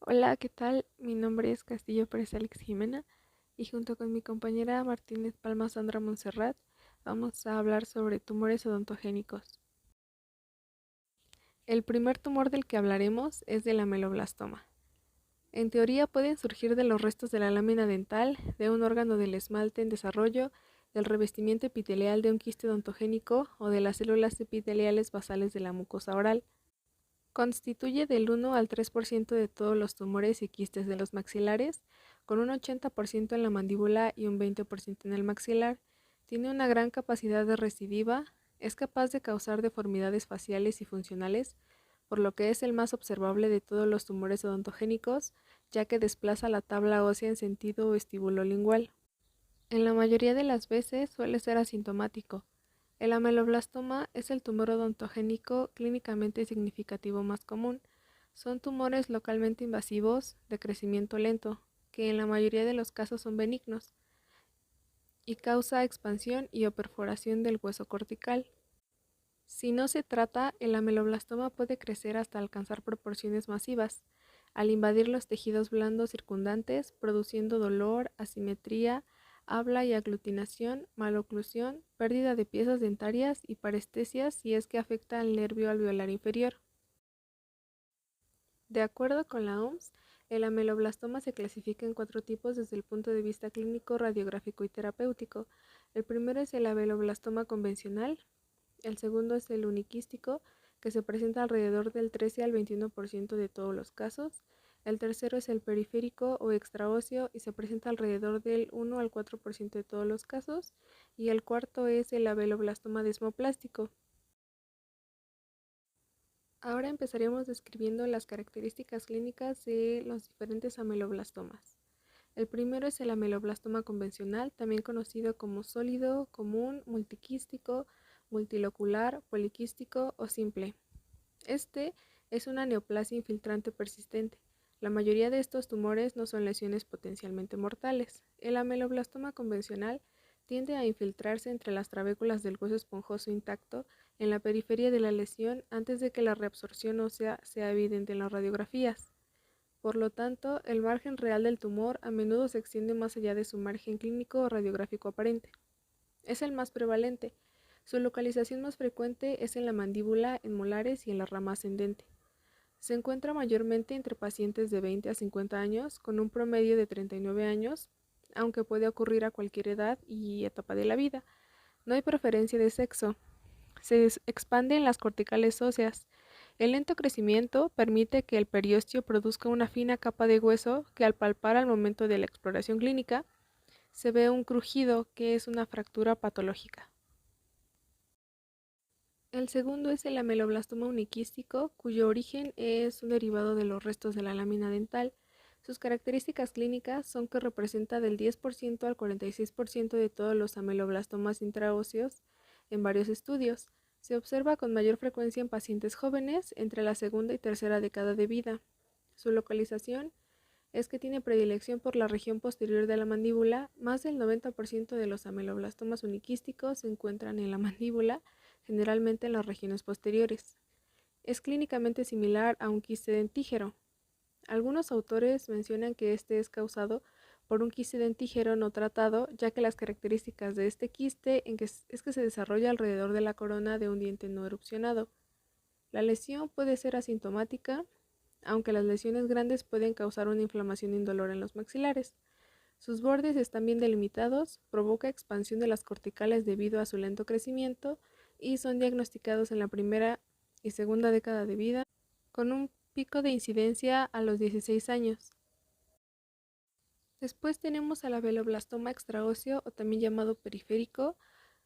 Hola, ¿qué tal? Mi nombre es Castillo Pérez Alex Jimena y junto con mi compañera Martínez Palma Sandra Montserrat vamos a hablar sobre tumores odontogénicos. El primer tumor del que hablaremos es del ameloblastoma. En teoría pueden surgir de los restos de la lámina dental, de un órgano del esmalte en desarrollo, del revestimiento epitelial de un quiste odontogénico o de las células epiteliales basales de la mucosa oral. Constituye del 1 al 3% de todos los tumores y quistes de los maxilares, con un 80% en la mandíbula y un 20% en el maxilar. Tiene una gran capacidad de recidiva, es capaz de causar deformidades faciales y funcionales, por lo que es el más observable de todos los tumores odontogénicos, ya que desplaza la tabla ósea en sentido vestibulolingual. En la mayoría de las veces suele ser asintomático. El ameloblastoma es el tumor odontogénico clínicamente significativo más común. Son tumores localmente invasivos de crecimiento lento, que en la mayoría de los casos son benignos, y causa expansión y o perforación del hueso cortical. Si no se trata, el ameloblastoma puede crecer hasta alcanzar proporciones masivas, al invadir los tejidos blandos circundantes, produciendo dolor, asimetría, habla y aglutinación, maloclusión, pérdida de piezas dentarias y parestesias si es que afecta al nervio alveolar inferior. De acuerdo con la OMS, el ameloblastoma se clasifica en 4 tipos desde el punto de vista clínico, radiográfico y terapéutico. El primero es el ameloblastoma convencional, el segundo es el uniquístico, que se presenta alrededor del 13 al 21% de todos los casos. El tercero es el periférico o extraóseo y se presenta alrededor del 1 al 4% de todos los casos. Y el cuarto es el ameloblastoma desmoplástico. Ahora empezaremos describiendo las características clínicas de los diferentes ameloblastomas. El primero es el ameloblastoma convencional, también conocido como sólido, común, multiquístico, multilocular, poliquístico o simple. Este es una neoplasia infiltrante persistente. La mayoría de estos tumores no son lesiones potencialmente mortales. El ameloblastoma convencional tiende a infiltrarse entre las trabéculas del hueso esponjoso intacto en la periferia de la lesión antes de que la reabsorción ósea sea evidente en las radiografías. Por lo tanto, el margen real del tumor a menudo se extiende más allá de su margen clínico o radiográfico aparente. Es el más prevalente. Su localización más frecuente es en la mandíbula, en molares y en la rama ascendente. Se encuentra mayormente entre pacientes de 20 a 50 años, con un promedio de 39 años, aunque puede ocurrir a cualquier edad y etapa de la vida. No hay preferencia de sexo. Se expande en las corticales óseas. El lento crecimiento permite que el periósteo produzca una fina capa de hueso que al palpar al momento de la exploración clínica se ve un crujido que es una fractura patológica. El segundo es el ameloblastoma uniquístico, cuyo origen es un derivado de los restos de la lámina dental. Sus características clínicas son que representa del 10% al 46% de todos los ameloblastomas intraóseos en varios estudios. Se observa con mayor frecuencia en pacientes jóvenes entre la segunda y tercera década de vida. Su localización es que tiene predilección por la región posterior de la mandíbula. Más del 90% de los ameloblastomas uniquísticos se encuentran en la mandíbula, generalmente en las regiones posteriores. Es clínicamente similar a un quiste dentígero. Algunos autores mencionan que este es causado por un quiste dentígero no tratado, ya que las características de este quiste es que se desarrolla alrededor de la corona de un diente no erupcionado. La lesión puede ser asintomática, aunque las lesiones grandes pueden causar una inflamación indolora en los maxilares. Sus bordes están bien delimitados, provoca expansión de las corticales debido a su lento crecimiento y son diagnosticados en la primera y segunda década de vida, con un pico de incidencia a los 16 años. Después tenemos al ameloblastoma extraóseo o también llamado periférico,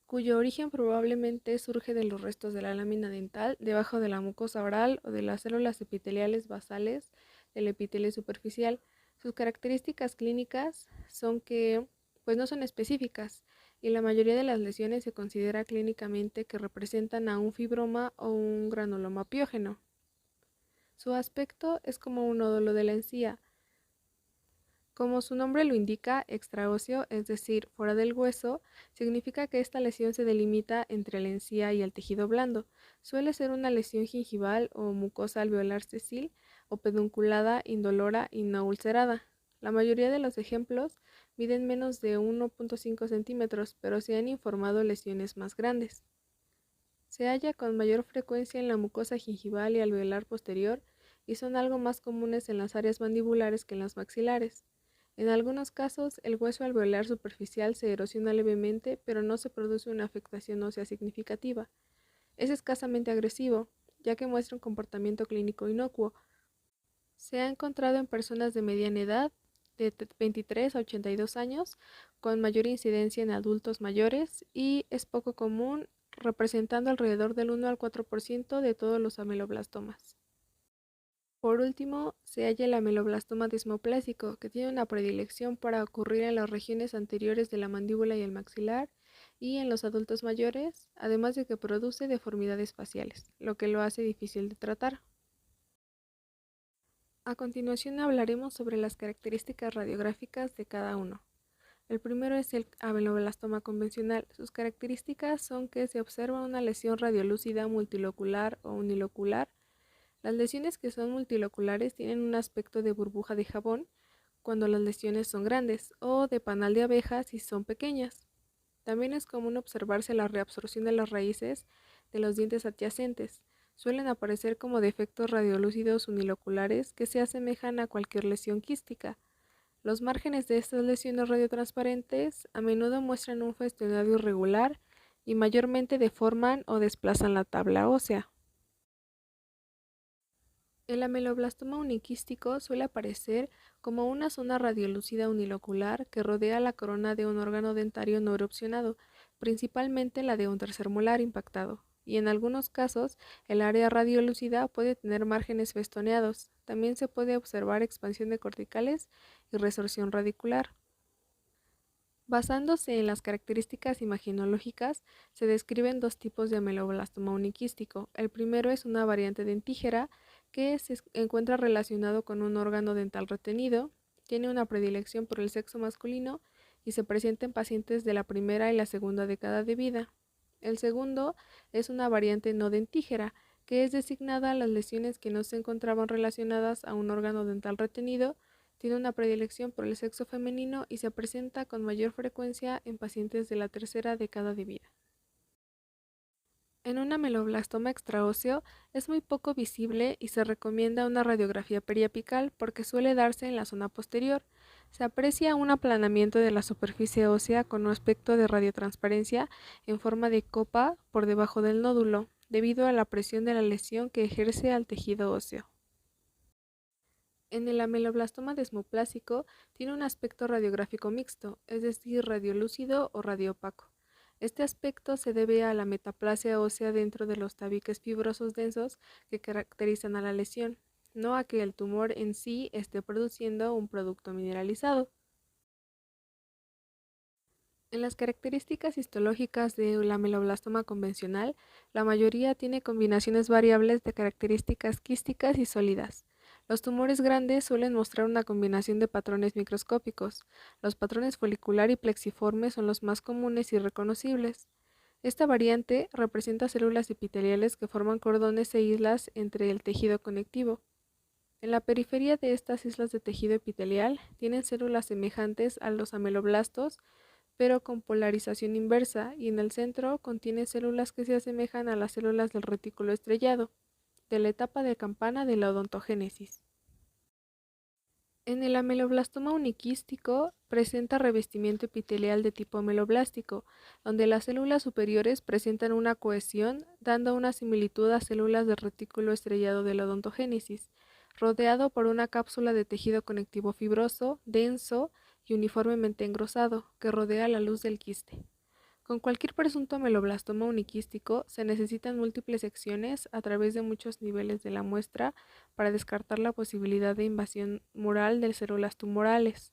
cuyo origen probablemente surge de los restos de la lámina dental debajo de la mucosa oral o de las células epiteliales basales del epitelio superficial. Sus características clínicas son que pues no son específicas y la mayoría de las lesiones se considera clínicamente que representan a un fibroma o un granuloma piógeno. Su aspecto es como un nódulo de la encía. Como su nombre lo indica, extraóseo, es decir, fuera del hueso, significa que esta lesión se delimita entre la encía y el tejido blando. Suele ser una lesión gingival o mucosa alveolar sesil, o pedunculada, indolora y no ulcerada. La mayoría de los ejemplos miden menos de 1.5 centímetros, pero se han informado lesiones más grandes. Se halla con mayor frecuencia en la mucosa gingival y alveolar posterior y son algo más comunes en las áreas mandibulares que en las maxilares. En algunos casos, el hueso alveolar superficial se erosiona levemente, pero no se produce una afectación ósea significativa. Es escasamente agresivo, ya que muestra un comportamiento clínico inocuo. Se ha encontrado en personas de mediana edad, de 23 a 82 años, con mayor incidencia en adultos mayores y es poco común, representando alrededor del 1 al 4% de todos los ameloblastomas. Por último, se halla el ameloblastoma desmoplásico, que tiene una predilección para ocurrir en las regiones anteriores de la mandíbula y el maxilar y en los adultos mayores, además de que produce deformidades faciales, lo que lo hace difícil de tratar. A continuación hablaremos sobre las características radiográficas de cada uno. El primero es el ameloblastoma convencional. Sus características son que se observa una lesión radiolúcida multilocular o unilocular. Las lesiones que son multiloculares tienen un aspecto de burbuja de jabón cuando las lesiones son grandes o de panal de abeja si son pequeñas. También es común observarse la reabsorción de las raíces de los dientes adyacentes. Suelen aparecer como defectos radiolúcidos uniloculares que se asemejan a cualquier lesión quística. Los márgenes de estas lesiones radiotransparentes a menudo muestran un festonado irregular y mayormente deforman o desplazan la tabla ósea. El ameloblastoma uniquístico suele aparecer como una zona radiolúcida unilocular que rodea la corona de un órgano dentario no erupcionado, principalmente la de un tercer molar impactado, y en algunos casos el área radiolúcida puede tener márgenes festoneados. También se puede observar expansión de corticales y resorción radicular. Basándose en las características imaginológicas, se describen dos tipos de ameloblastoma uniquístico. El primero es una variante dentígera que se encuentra relacionado con un órgano dental retenido, tiene una predilección por el sexo masculino y se presenta en pacientes de la primera y la segunda década de vida. El segundo es una variante no dentígera, que es designada a las lesiones que no se encontraban relacionadas a un órgano dental retenido, tiene una predilección por el sexo femenino y se presenta con mayor frecuencia en pacientes de la tercera década de vida. En un ameloblastoma extraóseo es muy poco visible y se recomienda una radiografía periapical porque suele darse en la zona posterior. Se aprecia un aplanamiento de la superficie ósea con un aspecto de radiotransparencia en forma de copa por debajo del nódulo, debido a la presión de la lesión que ejerce al tejido óseo. En el ameloblastoma desmoplásico tiene un aspecto radiográfico mixto, es decir, radiolúcido o radioopaco. Este aspecto se debe a la metaplasia ósea dentro de los tabiques fibrosos densos que caracterizan a la lesión, no a que el tumor en sí esté produciendo un producto mineralizado. En las características histológicas del ameloblastoma convencional, la mayoría tiene combinaciones variables de características quísticas y sólidas. Los tumores grandes suelen mostrar una combinación de patrones microscópicos. Los patrones folicular y plexiforme son los más comunes y reconocibles. Esta variante representa células epiteliales que forman cordones e islas entre el tejido conectivo. En la periferia de estas islas de tejido epitelial tienen células semejantes a los ameloblastos, pero con polarización inversa, y en el centro contiene células que se asemejan a las células del retículo estrellado, de la etapa de campana de la odontogénesis. En el ameloblastoma uniquístico presenta revestimiento epitelial de tipo ameloblástico, donde las células superiores presentan una cohesión, dando una similitud a células del retículo estrellado de la odontogénesis, rodeado por una cápsula de tejido conectivo fibroso, denso y uniformemente engrosado, que rodea la luz del quiste. Con cualquier presunto ameloblastoma uniquístico se necesitan múltiples secciones a través de muchos niveles de la muestra para descartar la posibilidad de invasión mural de células tumorales.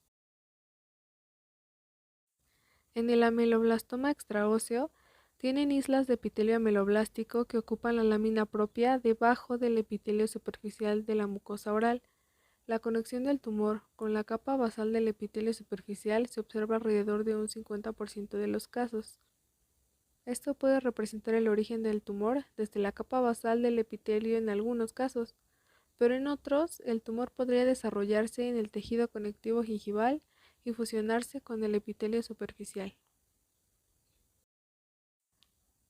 En el ameloblastoma extraóseo tienen islas de epitelio ameloblástico que ocupan la lámina propia debajo del epitelio superficial de la mucosa oral. La conexión del tumor con la capa basal del epitelio superficial se observa alrededor de un 50% de los casos. Esto puede representar el origen del tumor desde la capa basal del epitelio en algunos casos, pero en otros el tumor podría desarrollarse en el tejido conectivo gingival y fusionarse con el epitelio superficial.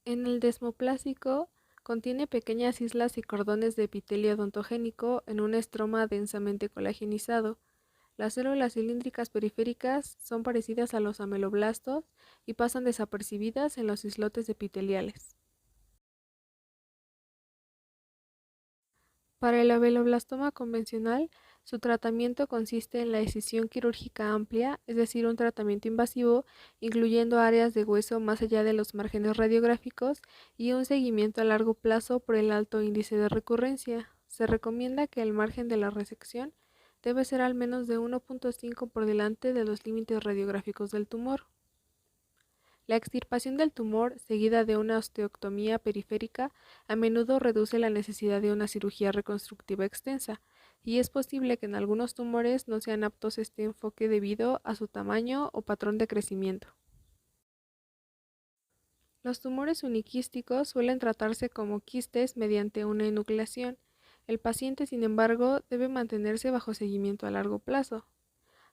En el desmoplásico contiene pequeñas islas y cordones de epitelio odontogénico en un estroma densamente colagenizado. Las células cilíndricas periféricas son parecidas a los ameloblastos y pasan desapercibidas en los islotes epiteliales. Para el ameloblastoma convencional, su tratamiento consiste en la excisión quirúrgica amplia, es decir, un tratamiento invasivo, incluyendo áreas de hueso más allá de los márgenes radiográficos y un seguimiento a largo plazo por el alto índice de recurrencia. Se recomienda que el margen de la resección debe ser al menos de 1.5 por delante de los límites radiográficos del tumor. La extirpación del tumor, seguida de una osteoctomía periférica, a menudo reduce la necesidad de una cirugía reconstructiva extensa, y es posible que en algunos tumores no sean aptos este enfoque debido a su tamaño o patrón de crecimiento. Los tumores uniquísticos suelen tratarse como quistes mediante una enucleación. El paciente, sin embargo, debe mantenerse bajo seguimiento a largo plazo,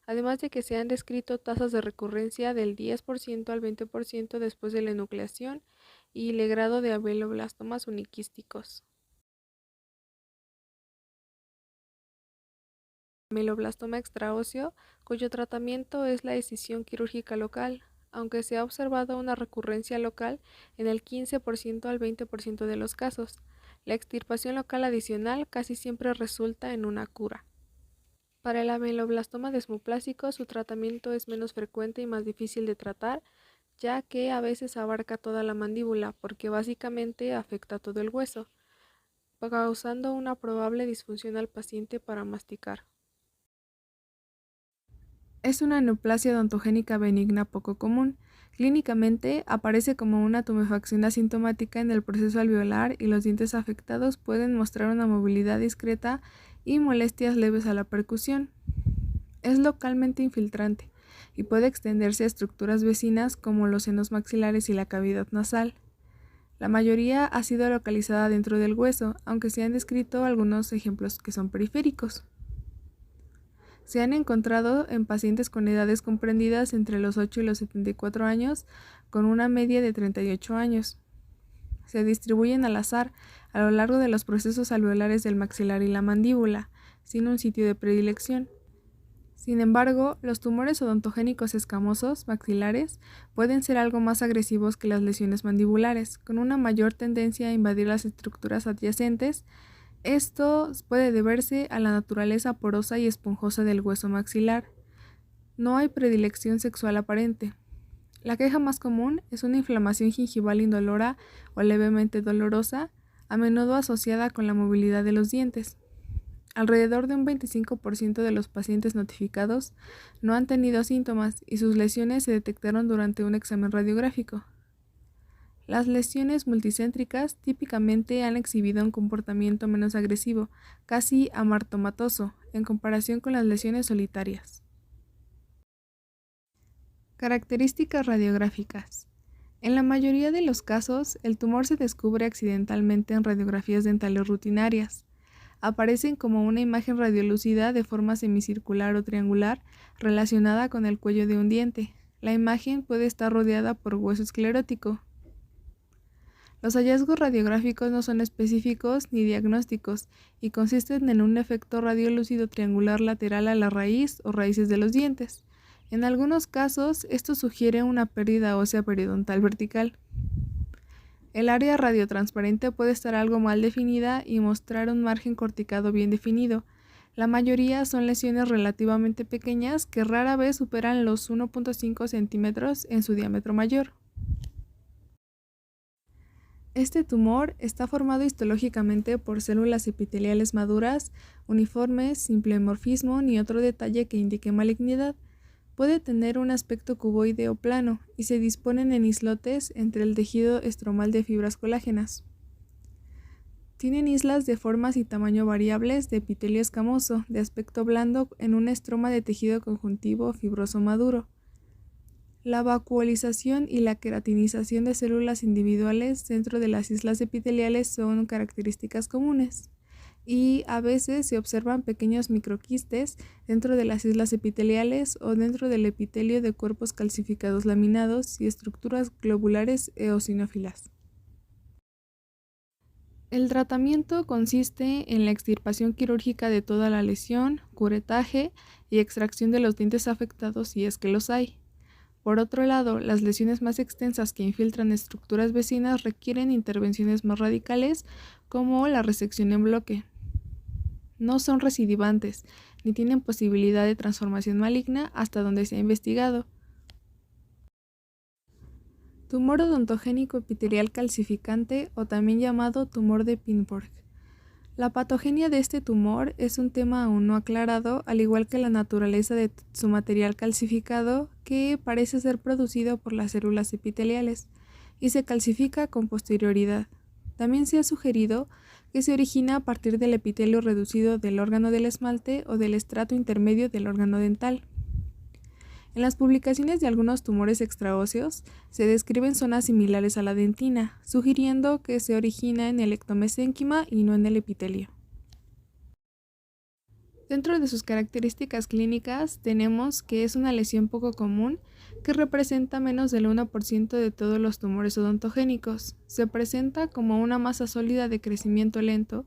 además de que se han descrito tasas de recurrencia del 10% al 20% después de la enucleación y legrado de ameloblastomas uniquísticos. Ameloblastoma extraóseo, cuyo tratamiento es la excisión quirúrgica local, aunque se ha observado una recurrencia local en el 15% al 20% de los casos. La extirpación local adicional casi siempre resulta en una cura. Para el ameloblastoma desmoplásico, su tratamiento es menos frecuente y más difícil de tratar, ya que a veces abarca toda la mandíbula, porque básicamente afecta todo el hueso, causando una probable disfunción al paciente para masticar. Es una neoplasia odontogénica benigna poco común. Clínicamente aparece como una tumefacción asintomática en el proceso alveolar y los dientes afectados pueden mostrar una movilidad discreta y molestias leves a la percusión. Es localmente infiltrante y puede extenderse a estructuras vecinas como los senos maxilares y la cavidad nasal. La mayoría ha sido localizada dentro del hueso, aunque se han descrito algunos ejemplos que son periféricos. Se han encontrado en pacientes con edades comprendidas entre los 8 y los 74 años, con una media de 38 años. Se distribuyen al azar a lo largo de los procesos alveolares del maxilar y la mandíbula, sin un sitio de predilección. Sin embargo, los tumores odontogénicos escamosos maxilares pueden ser algo más agresivos que las lesiones mandibulares, con una mayor tendencia a invadir las estructuras adyacentes. Esto puede deberse a la naturaleza porosa y esponjosa del hueso maxilar. No hay predilección sexual aparente. La queja más común es una inflamación gingival indolora o levemente dolorosa, a menudo asociada con la movilidad de los dientes. Alrededor de un 25% de los pacientes notificados no han tenido síntomas y sus lesiones se detectaron durante un examen radiográfico. Las lesiones multicéntricas típicamente han exhibido un comportamiento menos agresivo, casi amartomatoso, en comparación con las lesiones solitarias. Características radiográficas. En la mayoría de los casos, el tumor se descubre accidentalmente en radiografías dentales rutinarias. Aparecen como una imagen radiolúcida de forma semicircular o triangular relacionada con el cuello de un diente. La imagen puede estar rodeada por hueso esclerótico. Los hallazgos radiográficos no son específicos ni diagnósticos y consisten en un efecto radiolúcido triangular lateral a la raíz o raíces de los dientes. En algunos casos, esto sugiere una pérdida ósea periodontal vertical. El área radiotransparente puede estar algo mal definida y mostrar un margen corticado bien definido. La mayoría son lesiones relativamente pequeñas que rara vez superan los 1.5 centímetros en su diámetro mayor. Este tumor está formado histológicamente por células epiteliales maduras, uniformes, sin pleomorfismo ni otro detalle que indique malignidad. Puede tener un aspecto cuboide o plano y se disponen en islotes entre el tejido estromal de fibras colágenas. Tienen islas de formas y tamaño variables de epitelio escamoso, de aspecto blando en un estroma de tejido conjuntivo fibroso maduro. La vacuolización y la queratinización de células individuales dentro de las islas epiteliales son características comunes. y a veces se observan pequeños microquistes dentro de las islas epiteliales o dentro del epitelio de cuerpos calcificados laminados y estructuras globulares eosinófilas. El tratamiento consiste en la extirpación quirúrgica de toda la lesión, curetaje y extracción de los dientes afectados si es que los hay. Por otro lado, las lesiones más extensas que infiltran estructuras vecinas requieren intervenciones más radicales, como la resección en bloque. No son recidivantes, ni tienen posibilidad de transformación maligna hasta donde se ha investigado. Tumor odontogénico epitelial calcificante o también llamado tumor de Pinborg. La patogenia de este tumor es un tema aún no aclarado, al igual que la naturaleza de su material calcificado, que parece ser producido por las células epiteliales y se calcifica con posterioridad. También se ha sugerido que se origina a partir del epitelio reducido del órgano del esmalte o del estrato intermedio del órgano dental. En las publicaciones de algunos tumores extraóseos se describen zonas similares a la dentina, sugiriendo que se origina en el ectomesénquima y no en el epitelio. Dentro de sus características clínicas tenemos que es una lesión poco común que representa menos del 1% de todos los tumores odontogénicos. Se presenta como una masa sólida de crecimiento lento,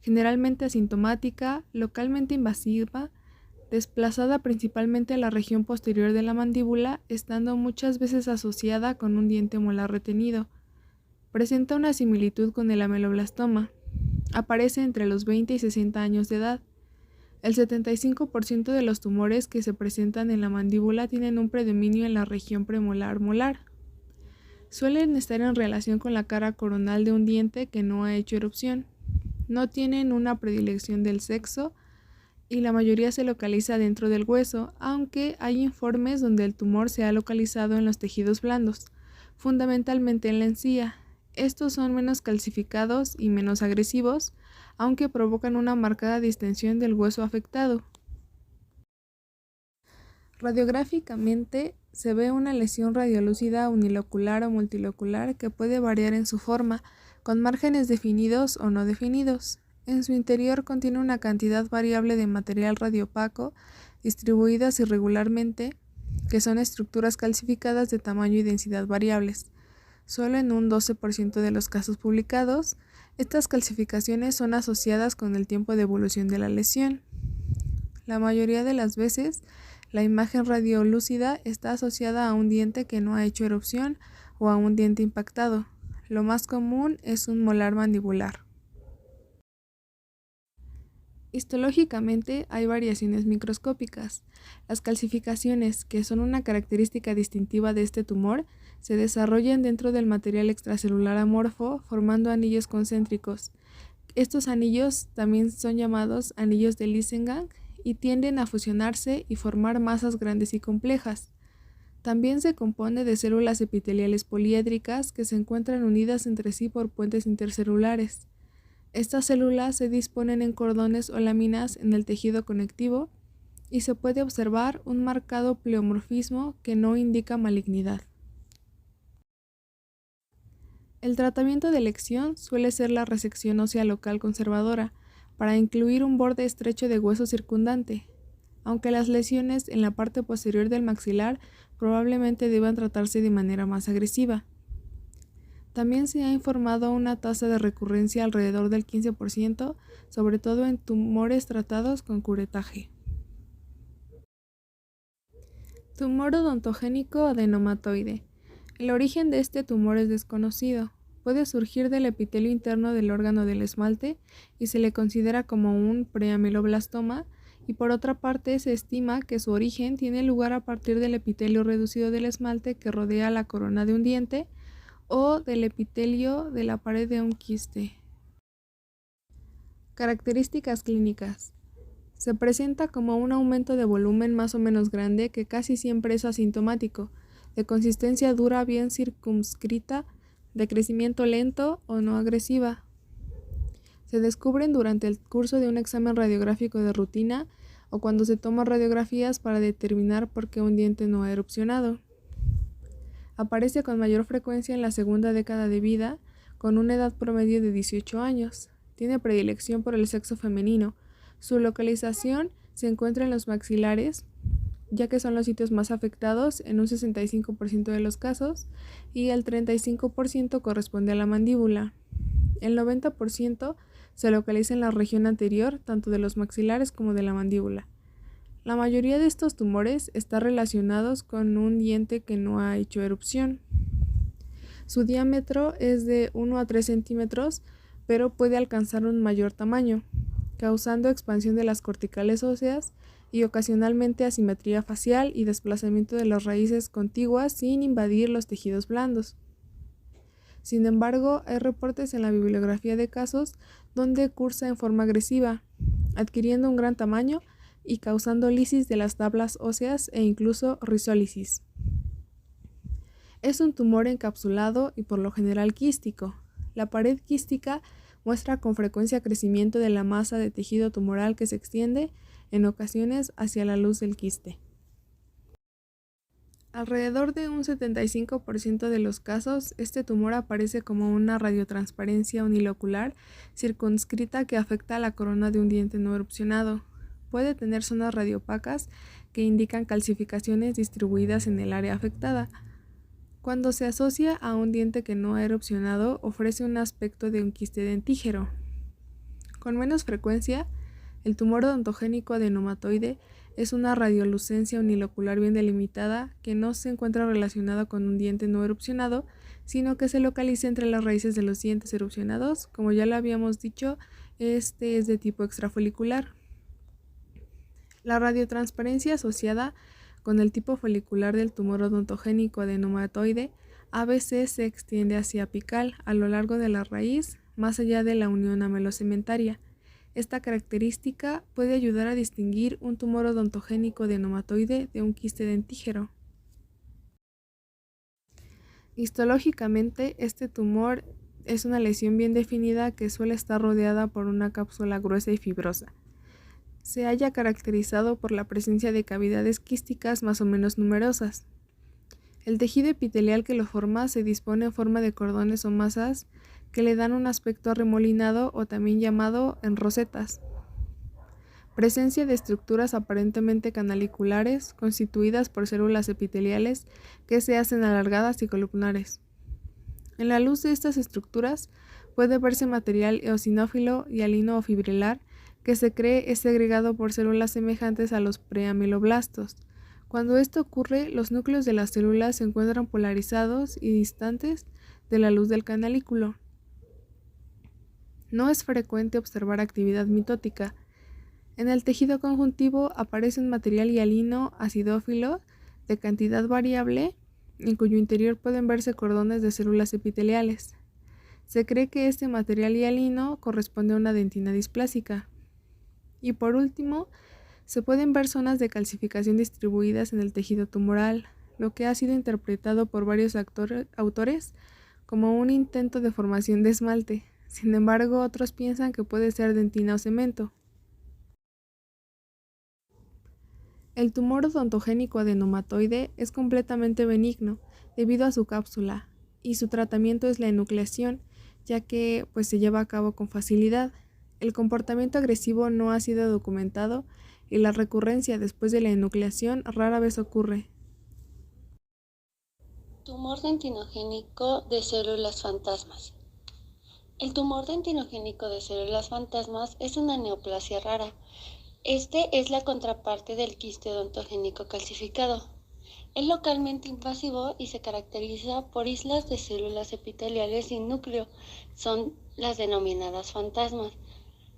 generalmente asintomática, localmente invasiva, desplazada principalmente a la región posterior de la mandíbula, estando muchas veces asociada con un diente molar retenido. Presenta una similitud con el ameloblastoma. Aparece entre los 20 y 60 años de edad. El 75% de los tumores que se presentan en la mandíbula tienen un predominio en la región premolar-molar. Suelen estar en relación con la cara coronal de un diente que no ha hecho erupción. No tienen una predilección del sexo, y la mayoría se localiza dentro del hueso, aunque hay informes donde el tumor se ha localizado en los tejidos blandos, fundamentalmente en la encía. Estos son menos calcificados y menos agresivos, aunque provocan una marcada distensión del hueso afectado. Radiográficamente se ve una lesión radiolúcida unilocular o multilocular que puede variar en su forma, con márgenes definidos o no definidos. En su interior contiene una cantidad variable de material radiopaco, distribuidas irregularmente, que son estructuras calcificadas de tamaño y densidad variables. Solo en un 12% de los casos publicados, estas calcificaciones son asociadas con el tiempo de evolución de la lesión. La mayoría de las veces, la imagen radiolúcida está asociada a un diente que no ha hecho erupción o a un diente impactado. Lo más común es un molar mandibular. Histológicamente hay variaciones microscópicas. Las calcificaciones, que son una característica distintiva de este tumor, se desarrollan dentro del material extracelular amorfo, formando anillos concéntricos. Estos anillos también son llamados anillos de Lissengang y tienden a fusionarse y formar masas grandes y complejas. También se compone de células epiteliales poliédricas que se encuentran unidas entre sí por puentes intercelulares. Estas células se disponen en cordones o láminas en el tejido conectivo y se puede observar un marcado pleomorfismo que no indica malignidad. El tratamiento de elección suele ser la resección ósea local conservadora, para incluir un borde estrecho de hueso circundante, aunque las lesiones en la parte posterior del maxilar probablemente deban tratarse de manera más agresiva. También se ha informado una tasa de recurrencia alrededor del 15%, sobre todo en tumores tratados con curetaje. Tumor odontogénico adenomatoide. El origen de este tumor es desconocido. Puede surgir del epitelio interno del órgano del esmalte y se le considera como un preameloblastoma, y por otra parte se estima que su origen tiene lugar a partir del epitelio reducido del esmalte que rodea la corona de un diente o del epitelio de la pared de un quiste. Características clínicas. Se presenta como un aumento de volumen más o menos grande que casi siempre es asintomático, de consistencia dura bien circunscrita, de crecimiento lento o no agresiva. Se descubren durante el curso de un examen radiográfico de rutina o cuando se toman radiografías para determinar por qué un diente no ha erupcionado. Aparece con mayor frecuencia en la segunda década de vida, con una edad promedio de 18 años. Tiene predilección por el sexo femenino. Su localización se encuentra en los maxilares, ya que son los sitios más afectados en un 65% de los casos, y el 35% corresponde a la mandíbula. El 90% se localiza en la región anterior, tanto de los maxilares como de la mandíbula. La mayoría de estos tumores están relacionados con un diente que no ha hecho erupción. Su diámetro es de 1 a 3 centímetros, pero puede alcanzar un mayor tamaño, causando expansión de las corticales óseas y ocasionalmente asimetría facial y desplazamiento de las raíces contiguas sin invadir los tejidos blandos. Sin embargo, hay reportes en la bibliografía de casos donde cursa en forma agresiva, adquiriendo un gran tamaño y causando lisis de las tablas óseas e incluso rizólisis. Es un tumor encapsulado y por lo general quístico. La pared quística muestra con frecuencia crecimiento de la masa de tejido tumoral que se extiende, en ocasiones, hacia la luz del quiste. Alrededor de un 75% de los casos, este tumor aparece como una radiotransparencia unilocular circunscrita que afecta a la corona de un diente no erupcionado. Puede tener zonas radiopacas que indican calcificaciones distribuidas en el área afectada. Cuando se asocia a un diente que no ha erupcionado, ofrece un aspecto de un quiste dentígero. Con menos frecuencia, el tumor odontogénico adenomatoide es una radiolucencia unilocular bien delimitada que no se encuentra relacionada con un diente no erupcionado, sino que se localiza entre las raíces de los dientes erupcionados. Como ya lo habíamos dicho, este es de tipo extrafolicular. La radiotransparencia asociada con el tipo folicular del tumor odontogénico adenomatoide a veces se extiende hacia apical a lo largo de la raíz, más allá de la unión amelocementaria. Esta característica puede ayudar a distinguir un tumor odontogénico adenomatoide de un quiste dentígero. Histológicamente, este tumor es una lesión bien definida que suele estar rodeada por una cápsula gruesa y fibrosa. Se halla caracterizado por la presencia de cavidades quísticas más o menos numerosas. El tejido epitelial que lo forma se dispone en forma de cordones o masas que le dan un aspecto arremolinado o también llamado en rosetas. Presencia de estructuras aparentemente canaliculares constituidas por células epiteliales que se hacen alargadas y columnares. En la luz de estas estructuras puede verse material eosinófilo y alino o fibrilar que se cree es segregado por células semejantes a los preameloblastos. Cuando esto ocurre, los núcleos de las células se encuentran polarizados y distantes de la luz del canalículo. No es frecuente observar actividad mitótica. En el tejido conjuntivo aparece un material hialino acidófilo de cantidad variable, en cuyo interior pueden verse cordones de células epiteliales. Se cree que este material hialino corresponde a una dentina displásica. Y por último, se pueden ver zonas de calcificación distribuidas en el tejido tumoral, lo que ha sido interpretado por varios autores como un intento de formación de esmalte. Sin embargo, otros piensan que puede ser dentina o cemento. El tumor odontogénico adenomatoide es completamente benigno debido a su cápsula, y su tratamiento es la enucleación, ya que se lleva a cabo con facilidad. El comportamiento agresivo no ha sido documentado y la recurrencia después de la enucleación rara vez ocurre. Tumor dentinogénico de células fantasmas. El tumor dentinogénico de células fantasmas es una neoplasia rara. Este es la contraparte del quiste odontogénico calcificado. Es localmente invasivo y se caracteriza por islas de células epiteliales sin núcleo. Son las denominadas fantasmas,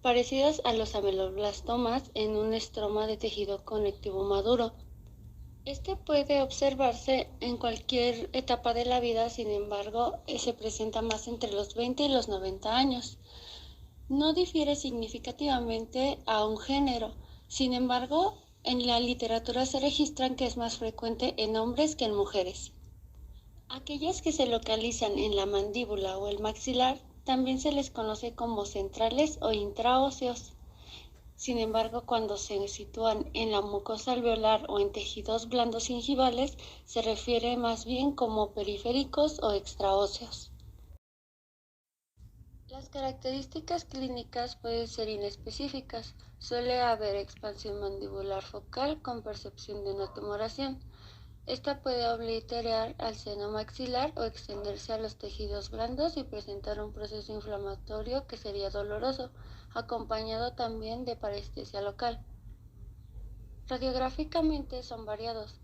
parecidas a los ameloblastomas en un estroma de tejido conectivo maduro. Este puede observarse en cualquier etapa de la vida, sin embargo, se presenta más entre los 20 y los 90 años. No difiere significativamente a un género, sin embargo, en la literatura se registran que es más frecuente en hombres que en mujeres. Aquellas que se localizan en la mandíbula o el maxilar también se les conoce como centrales o intraóseos. Sin embargo, cuando se sitúan en la mucosa alveolar o en tejidos blandos gingivales, se refiere más bien como periféricos o extraóseos. Las características clínicas pueden ser inespecíficas. Suele haber expansión mandibular focal con percepción de una tumoración. Esta puede obliterar al seno maxilar o extenderse a los tejidos blandos y presentar un proceso inflamatorio que sería doloroso, acompañado también de parestesia local. Radiográficamente son variados.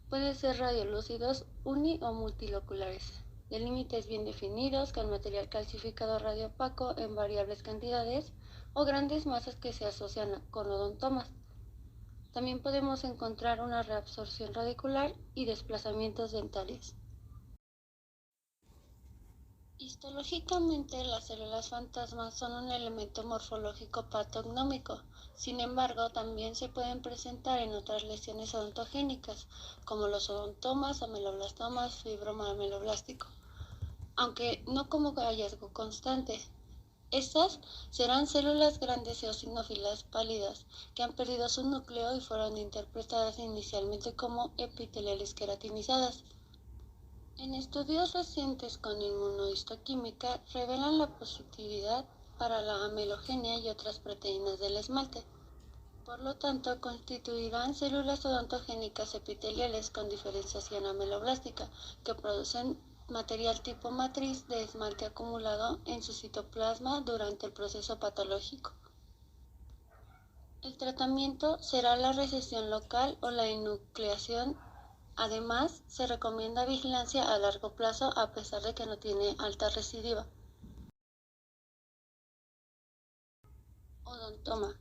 Pueden ser radiolúcidos uni o multiloculares, de límites bien definidos, con material calcificado radiopaco en variables cantidades o grandes masas que se asocian con odontomas. También podemos encontrar una reabsorción radicular y desplazamientos dentales. Histológicamente, las células fantasmas son un elemento morfológico patognómico. Sin embargo, también se pueden presentar en otras lesiones odontogénicas, como los odontomas, ameloblastomas, fibroma ameloblástico, aunque no como hallazgo constante. Estas serán células grandes eosinófilas pálidas que han perdido su núcleo y fueron interpretadas inicialmente como epiteliales queratinizadas. En estudios recientes con inmunohistoquímica revelan la positividad para la amelogenia y otras proteínas del esmalte. Por lo tanto, constituirán células odontogénicas epiteliales con diferenciación ameloblástica que producen material tipo matriz de esmalte acumulado en su citoplasma durante el proceso patológico. El tratamiento será la recesión local o la enucleación. Además, se recomienda vigilancia a largo plazo a pesar de que no tiene alta recidiva. Odontoma.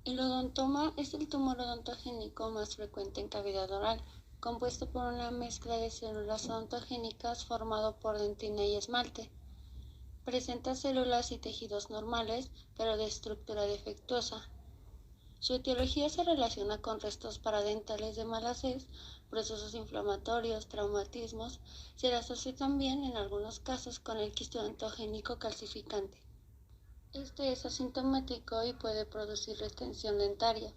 El odontoma es el tumor odontogénico más frecuente en cavidad oral, compuesto por una mezcla de células odontogénicas formado por dentina y esmalte. Presenta células y tejidos normales, pero de estructura defectuosa. Su etiología se relaciona con restos paradentales de Malacés, procesos inflamatorios, traumatismos. Se asocia también en algunos casos con el quiste odontogénico calcificante. Este es asintomático y puede producir retención dentaria.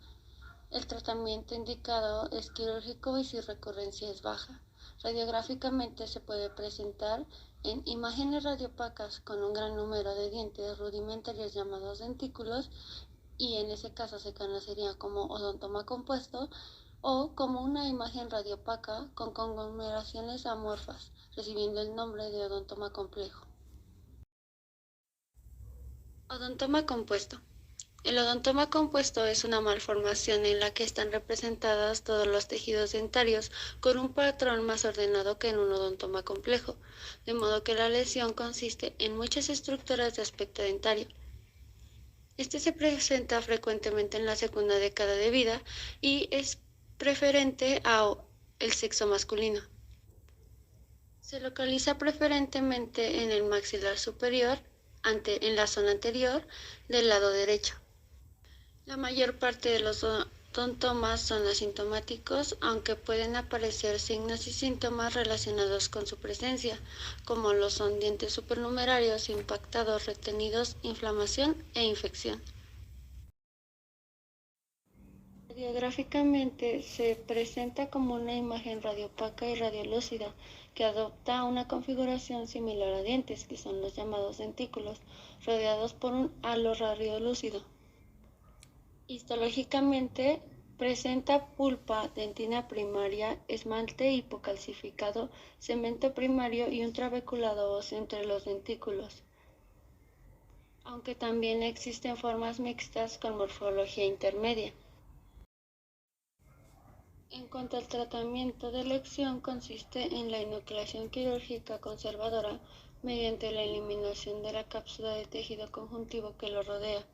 El tratamiento indicado es quirúrgico y su recurrencia es baja. Radiográficamente se puede presentar en imágenes radiopacas con un gran número de dientes rudimentarios llamados dentículos, y en ese caso se conocería como odontoma compuesto, o como una imagen radiopaca con conglomeraciones amorfas, recibiendo el nombre de odontoma complejo. Odontoma compuesto. El odontoma compuesto es una malformación en la que están representados todos los tejidos dentarios con un patrón más ordenado que en un odontoma complejo, de modo que la lesión consiste en muchas estructuras de aspecto dentario. Este se presenta frecuentemente en la segunda década de vida y es preferente al sexo masculino. Se localiza preferentemente en el maxilar superior, en la zona anterior del lado derecho. La mayor parte de los odontomas son asintomáticos, aunque pueden aparecer signos y síntomas relacionados con su presencia, como lo son dientes supernumerarios, impactados, retenidos, inflamación e infección. Radiográficamente se presenta como una imagen radiopaca y radiolúcida que adopta una configuración similar a dientes, que son los llamados dentículos, rodeados por un halo radiolúcido. Histológicamente presenta pulpa, dentina primaria, esmalte hipocalcificado, cemento primario y un trabeculado óseo entre los dentículos, aunque también existen formas mixtas con morfología intermedia. En cuanto al tratamiento de elección, consiste en la enucleación quirúrgica conservadora mediante la eliminación de la cápsula de tejido conjuntivo que lo rodea.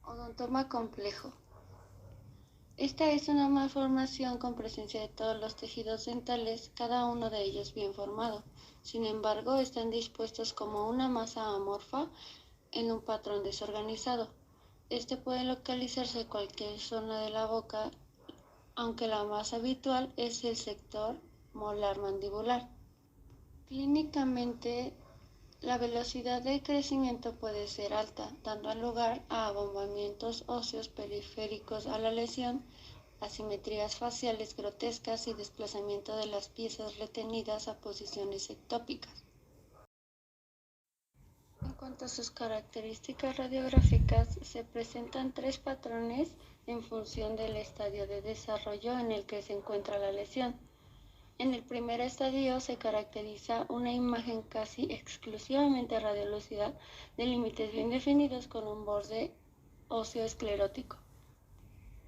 Odontoma complejo. Esta es una malformación con presencia de todos los tejidos dentales, cada uno de ellos bien formado. Sin embargo, están dispuestos como una masa amorfa en un patrón desorganizado. Este puede localizarse en cualquier zona de la boca, aunque la más habitual es el sector molar mandibular. Clínicamente, la velocidad de crecimiento puede ser alta, dando lugar a abombamientos óseos periféricos a la lesión, asimetrías faciales grotescas y desplazamiento de las piezas retenidas a posiciones ectópicas. cuanto a sus características radiográficas, se presentan tres patrones en función del estadio de desarrollo en el que se encuentra la lesión. En el primer estadio se caracteriza una imagen casi exclusivamente radiolúcida de límites bien definidos con un borde óseo esclerótico.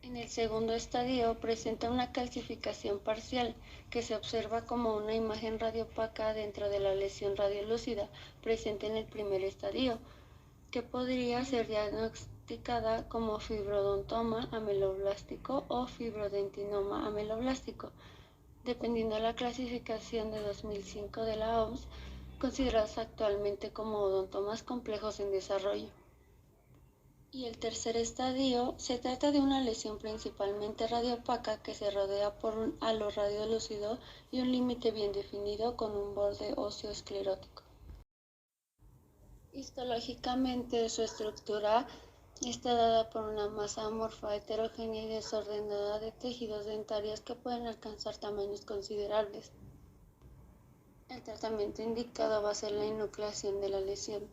En el segundo estadio presenta una calcificación parcial que se observa como una imagen radiopaca dentro de la lesión radiolúcida presente en el primer estadio, que podría ser diagnosticada como fibrodontoma ameloblástico o fibrodentinoma ameloblástico, dependiendo de la clasificación de 2005 de la OMS, considerados actualmente como odontomas complejos en desarrollo. Y el tercer estadio se trata de una lesión principalmente radiopaca que se rodea por un halo radiolúcido y un límite bien definido con un borde óseo esclerótico. Histológicamente, su estructura está dada por una masa amorfa, heterogénea y desordenada de tejidos dentarios que pueden alcanzar tamaños considerables. El tratamiento indicado va a ser la enucleación de la lesión.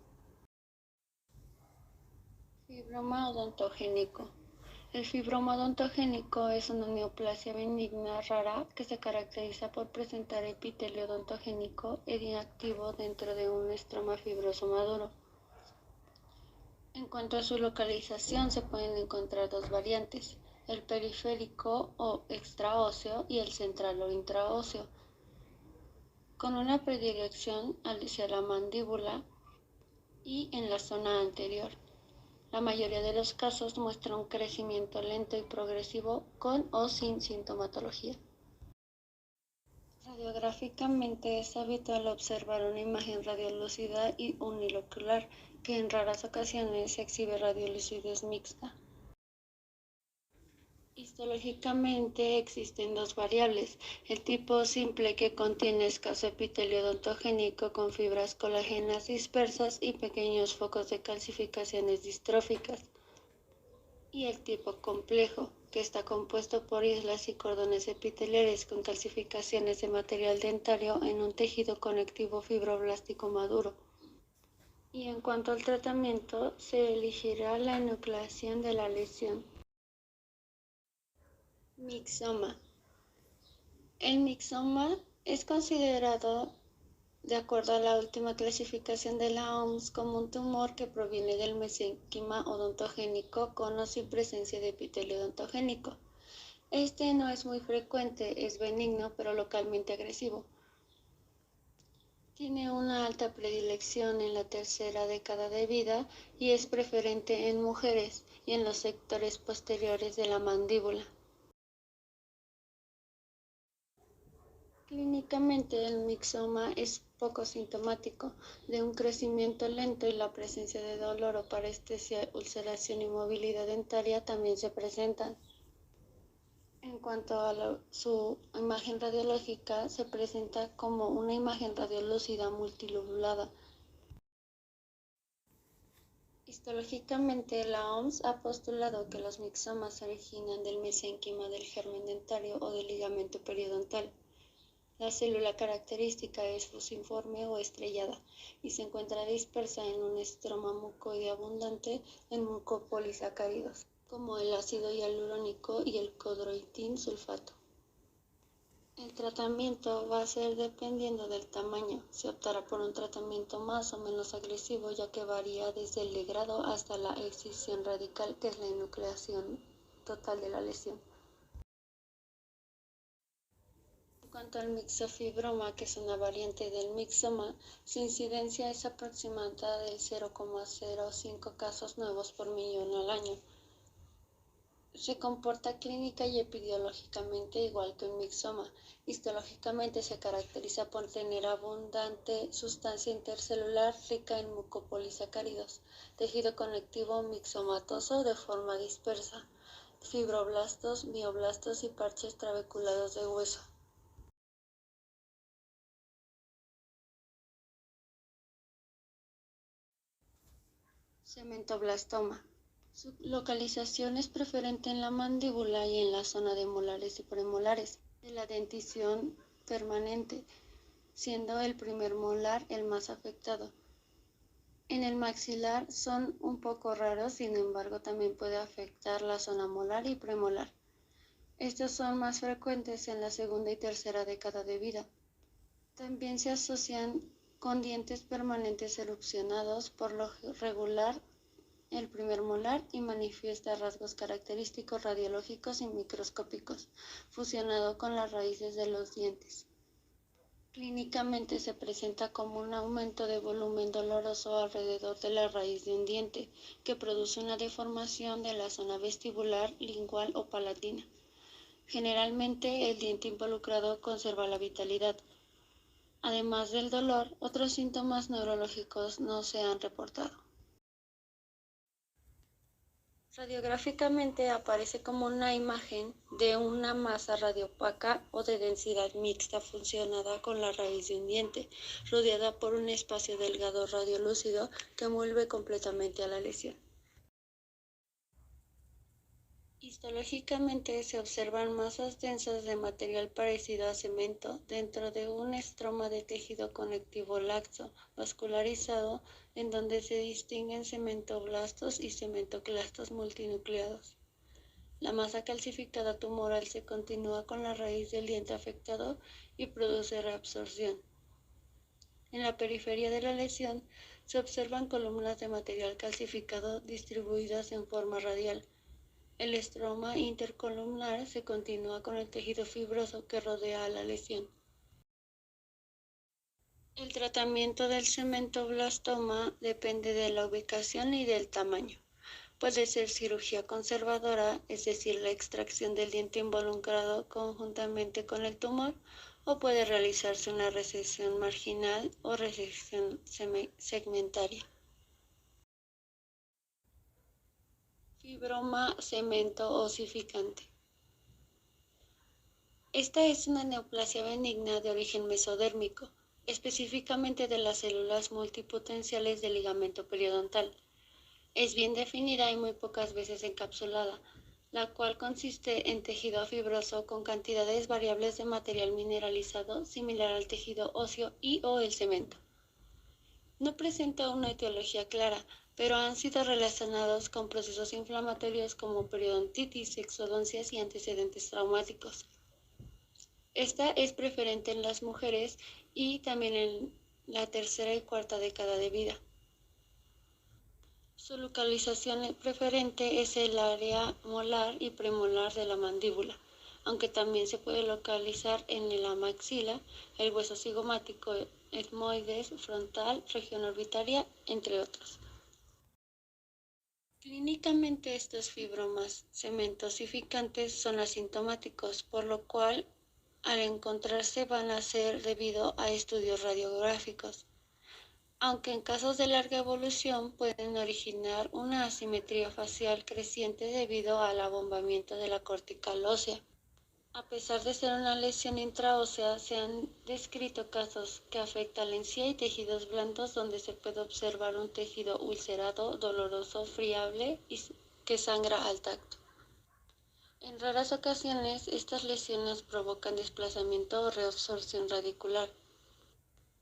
Fibroma odontogénico. El fibroma odontogénico es una neoplasia benigna rara que se caracteriza por presentar epitelio odontogénico inactivo dentro de un estroma fibroso maduro. En cuanto a su localización, se pueden encontrar dos variantes, el periférico o extraóseo y el central o intraóseo, con una predilección hacia la mandíbula y en la zona anterior. La mayoría de los casos muestra un crecimiento lento y progresivo con o sin sintomatología. Radiográficamente es habitual observar una imagen radiolúcida y unilocular, que en raras ocasiones exhibe radiolucidez mixta. Histológicamente existen dos variables, el tipo simple que contiene escaso epitelio odontogénico con fibras colágenas dispersas y pequeños focos de calcificaciones distróficas, y el tipo complejo, que está compuesto por islas y cordones epiteliales con calcificaciones de material dentario en un tejido conectivo fibroblástico maduro. Y en cuanto al tratamiento, se elegirá la enucleación de la lesión. Mixoma. El mixoma es considerado, de acuerdo a la última clasificación de la OMS, como un tumor que proviene del mesénquima odontogénico con o sin presencia de epitelio odontogénico. Este no es muy frecuente, es benigno pero localmente agresivo. Tiene una alta predilección en la tercera década de vida y es preferente en mujeres y en los sectores posteriores de la mandíbula. Clínicamente, el mixoma es poco sintomático, de un crecimiento lento y la presencia de dolor o parestesia, ulceración y movilidad dentaria también se presentan. En cuanto a su imagen radiológica, se presenta como una imagen radiolúcida multilobulada. Histológicamente, la OMS ha postulado que los mixomas se originan del mesénquima del germen dentario o del ligamento periodontal. La célula característica es fusiforme o estrellada y se encuentra dispersa en un estroma mucoide abundante en mucopolisacáridos, como el ácido hialurónico y el codroitín sulfato. El tratamiento va a ser dependiendo del tamaño. Se optará por un tratamiento más o menos agresivo, ya que varía desde el degrado hasta la excisión radical, que es la enucleación total de la lesión. En cuanto al mixofibroma, que es una variante del mixoma, su incidencia es aproximada de 0,05 casos nuevos por millón al año. Se comporta clínica y epidemiológicamente igual que un mixoma. Histológicamente se caracteriza por tener abundante sustancia intercelular rica en mucopolisacáridos, tejido conectivo mixomatoso de forma dispersa, fibroblastos, mioblastos y parches trabeculados de hueso. Cementoblastoma. Su localización es preferente en la mandíbula y en la zona de molares y premolares de la dentición permanente, siendo el primer molar el más afectado. En el maxilar son un poco raros, sin embargo también puede afectar la zona molar y premolar. Estos son más frecuentes en la segunda y tercera década de vida. También se asocian con dientes permanentes erupcionados, por lo regular el primer molar, y manifiesta rasgos característicos radiológicos y microscópicos, fusionado con las raíces de los dientes. Clínicamente se presenta como un aumento de volumen doloroso alrededor de la raíz de un diente, que produce una deformación de la zona vestibular, lingual o palatina. Generalmente el diente involucrado conserva la vitalidad. Además del dolor, otros síntomas neurológicos no se han reportado. Radiográficamente aparece como una imagen de una masa radiopaca o de densidad mixta fusionada con la raíz de un diente, rodeada por un espacio delgado radiolúcido que envuelve completamente a la lesión. Histológicamente se observan masas densas de material parecido a cemento dentro de un estroma de tejido conectivo laxo, vascularizado, en donde se distinguen cementoblastos y cementoclastos multinucleados. La masa calcificada tumoral se continúa con la raíz del diente afectado y produce reabsorción. En la periferia de la lesión se observan columnas de material calcificado distribuidas en forma radial. El estroma intercolumnar se continúa con el tejido fibroso que rodea a la lesión. El tratamiento del cementoblastoma depende de la ubicación y del tamaño. Puede ser cirugía conservadora, es decir, la extracción del diente involucrado conjuntamente con el tumor, o puede realizarse una resección marginal o resección segmentaria. Fibroma cemento osificante. Esta es una neoplasia benigna de origen mesodérmico, específicamente de las células multipotenciales del ligamento periodontal. Es bien definida y muy pocas veces encapsulada, la cual consiste en tejido fibroso con cantidades variables de material mineralizado similar al tejido óseo y o el cemento. No presenta una etiología clara, pero han sido relacionados con procesos inflamatorios como periodontitis, exodoncias y antecedentes traumáticos. Esta es preferente en las mujeres y también en la tercera y cuarta década de vida. Su localización preferente es el área molar y premolar de la mandíbula, aunque también se puede localizar en la maxila, el hueso cigomático, etmoides, frontal, región orbitaria, entre otros. Clínicamente estos fibromas cementosificantes son asintomáticos, por lo cual al encontrarse van a ser debido a estudios radiográficos, aunque en casos de larga evolución pueden originar una asimetría facial creciente debido al abombamiento de la cortical ósea. A pesar de ser una lesión intraósea, se han descrito casos que afectan la encía y tejidos blandos donde se puede observar un tejido ulcerado, doloroso, friable y que sangra al tacto. En raras ocasiones, estas lesiones provocan desplazamiento o reabsorción radicular.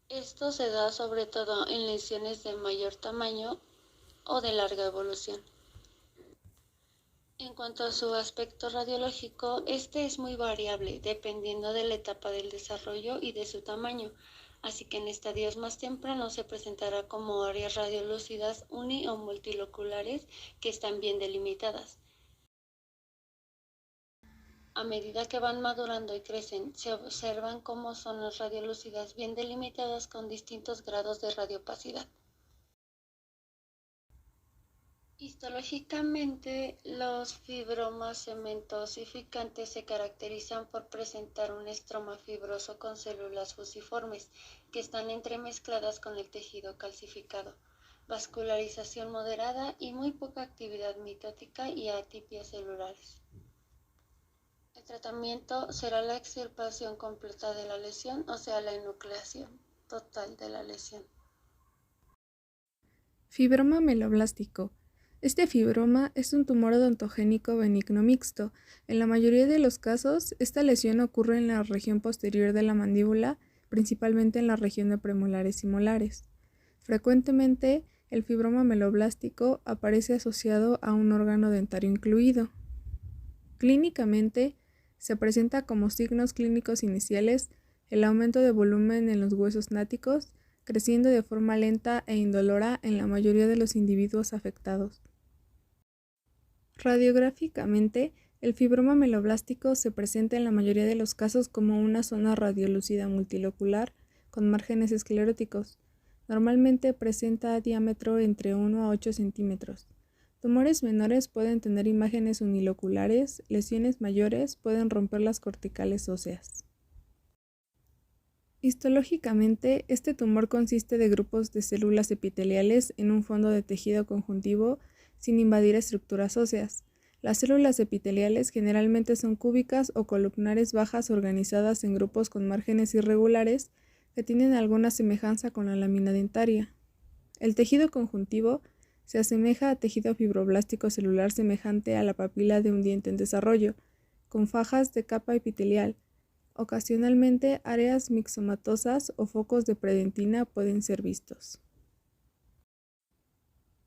Esto se da sobre todo en lesiones de mayor tamaño o de larga evolución. En cuanto a su aspecto radiológico, este es muy variable dependiendo de la etapa del desarrollo y de su tamaño, así que en estadios más tempranos se presentará como áreas radiolúcidas uni o multiloculares que están bien delimitadas. A medida que van madurando y crecen, se observan como zonas radiolúcidas bien delimitadas con distintos grados de radiopacidad. Histológicamente, los fibromas cementosificantes se caracterizan por presentar un estroma fibroso con células fusiformes que están entremezcladas con el tejido calcificado, vascularización moderada y muy poca actividad mitótica y atipias celulares. El tratamiento será la extirpación completa de la lesión, o sea, la enucleación total de la lesión. Fibroma meloblástico. Este fibroma es un tumor odontogénico benigno mixto. En la mayoría de los casos, esta lesión ocurre en la región posterior de la mandíbula, principalmente en la región de premolares y molares. Frecuentemente, el fibroma ameloblástico aparece asociado a un órgano dentario incluido. Clínicamente, se presenta como signos clínicos iniciales el aumento de volumen en los huesos náticos, creciendo de forma lenta e indolora en la mayoría de los individuos afectados. Radiográficamente, el fibroma ameloblástico se presenta en la mayoría de los casos como una zona radiolúcida multilocular con márgenes escleróticos. Normalmente presenta diámetro entre 1 a 8 centímetros. Tumores menores pueden tener imágenes uniloculares, lesiones mayores pueden romper las corticales óseas. Histológicamente, este tumor consiste de grupos de células epiteliales en un fondo de tejido conjuntivo sin invadir estructuras óseas. Las células epiteliales generalmente son cúbicas o columnares bajas organizadas en grupos con márgenes irregulares que tienen alguna semejanza con la lámina dentaria. El tejido conjuntivo se asemeja a tejido fibroblástico celular semejante a la papila de un diente en desarrollo, con fajas de capa epitelial. Ocasionalmente, áreas mixomatosas o focos de predentina pueden ser vistos.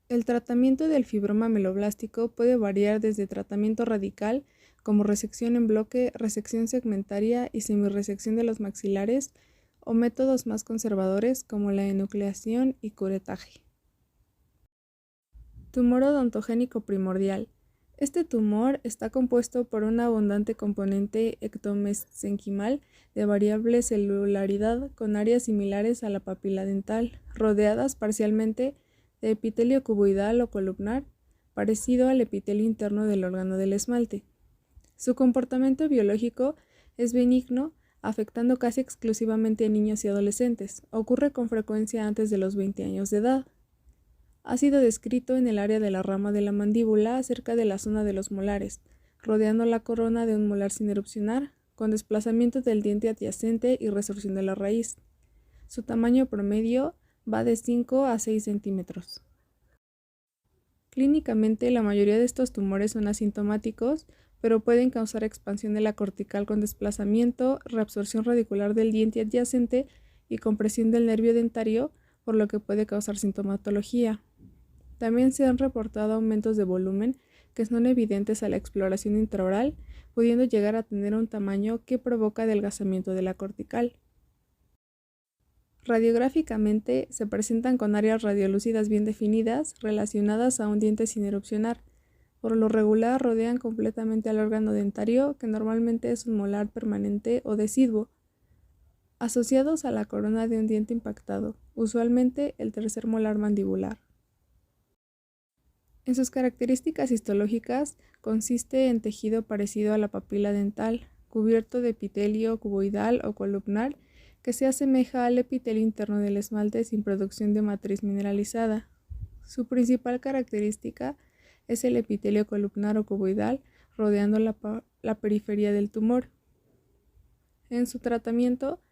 El tratamiento del fibroma ameloblástico puede variar desde tratamiento radical, como resección en bloque, resección segmentaria y semirresección de los maxilares, o métodos más conservadores como la enucleación y curetaje. Tumor odontogénico primordial. Este tumor está compuesto por un abundante componente ectomesenquimal de variable celularidad con áreas similares a la papila dental, rodeadas parcialmente de epitelio cuboidal o columnar, parecido al epitelio interno del órgano del esmalte. Su comportamiento biológico es benigno, afectando casi exclusivamente a niños y adolescentes. Ocurre con frecuencia antes de los 20 años de edad. Ha sido descrito en el área de la rama de la mandíbula cerca de la zona de los molares, rodeando la corona de un molar sin erupcionar, con desplazamiento del diente adyacente y resorción de la raíz. Su tamaño promedio va de 5 a 6 centímetros. Clínicamente, la mayoría de estos tumores son asintomáticos, pero pueden causar expansión de la cortical con desplazamiento, reabsorción radicular del diente adyacente y compresión del nervio dentario, por lo que puede causar sintomatología. También se han reportado aumentos de volumen que son evidentes a la exploración intraoral, pudiendo llegar a tener un tamaño que provoca adelgazamiento de la cortical. Radiográficamente se presentan con áreas radiolúcidas bien definidas relacionadas a un diente sin erupcionar. Por lo regular rodean completamente al órgano dentario, que normalmente es un molar permanente o deciduo, asociados a la corona de un diente impactado, usualmente el tercer molar mandibular. En sus características histológicas consiste en tejido parecido a la papila dental, cubierto de epitelio cuboidal o columnar que se asemeja al epitelio interno del esmalte sin producción de matriz mineralizada. Su principal característica es el epitelio columnar o cuboidal rodeando la periferia del tumor. En su tratamiento,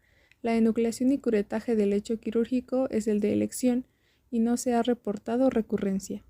la enucleación y curetaje del lecho quirúrgico es el de elección y no se ha reportado recurrencia.